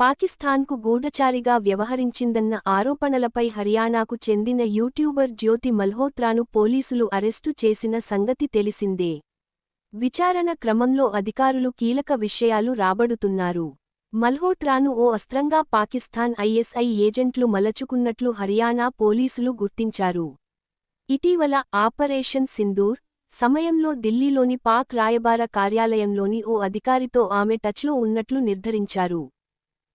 పాకిస్తాన్కు గూఢచారిగా వ్యవహరించిందన్న ఆరోపణలపై హర్యానాకు చెందిన యూట్యూబర్ జ్యోతి మల్హోత్రాను పోలీసులు అరెస్టు చేసిన సంగతి తెలిసిందే. విచారణ క్రమంలో అధికారులు కీలక విషయాలు రాబడుతున్నారు. మల్హోత్రాను ఓ అస్త్రంగా పాకిస్తాన్ ఐఎస్ఐ ఏజెంట్లు మలచుకున్నట్లు హర్యానా పోలీసులు గుర్తించారు. ఇటీవల ఆపరేషన్ సింధూర్ సమయంలో ఢిల్లీలోని పాక్ రాయబార కార్యాలయంలోని ఓ అధికారితో ఆమె టచ్లో ఉన్నట్లు నిర్ధారించారు.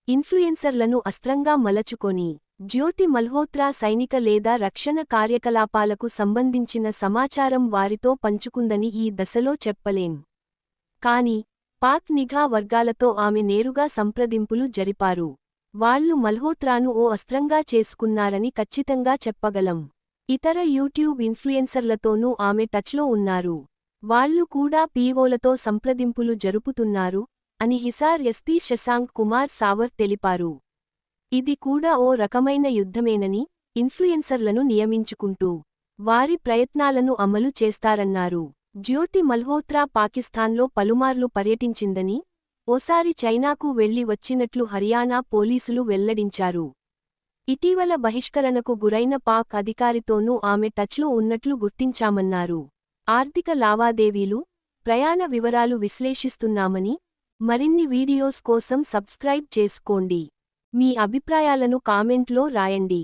ఇన్ఫ్లుయెన్సర్లను అస్త్రంగా మలచుకొని జ్యోతి మల్హోత్రా సైనిక లేదా రక్షణ కార్యకలాపాలకు సంబంధించిన సమాచారం వారితో పంచుకుందని ఈ దశలో చెప్పలేం. కాని పాక్ నిఘా వర్గాలతో ఆమె నేరుగా సంప్రదింపులు జరిపారు. వాళ్లు మల్హోత్రాను ఓ అస్త్రంగా చేసుకున్నారని ఖచ్చితంగా చెప్పగలం. ఇతర యూట్యూబ్ ఇన్ఫ్లుయెన్సర్లతోనూ ఆమె టచ్లో ఉన్నారు. వాళ్లు కూడా పీఓలతో సంప్రదింపులు జరుపుతున్నారు అని హిసార్ ఎస్పీ శశాంక్ కుమార్ సావర్ తెలిపారు. ఇది కూడా ఓ రకమైన యుద్ధమేనని, ఇన్ఫ్లుయెన్సర్లను నియమించుకుంటూ వారి ప్రయత్నాలను అమలు చేస్తారన్నారు. జ్యోతి మల్హోత్రా పాకిస్తాన్లో పలుమార్లు పర్యటించిందని, ఓసారి చైనాకు వెళ్లి వచ్చినట్లు హర్యానా పోలీసులు వెల్లడించారు. ఇటీవల బహిష్కరణకు గురైన పాక్ అధికారితోనూ ఆమె టచ్లో ఉన్నట్లు గుర్తించామన్నారు. ఆర్థిక లావాదేవీలు, ప్రయాణ వివరాలు విశ్లేషిస్తున్నామని, మరిన్ని వీడియోస్ కోసం సబ్స్క్రైబ్ చేసుకోండి. మీ అభిప్రాయాలను కామెంట్లో రాయండి.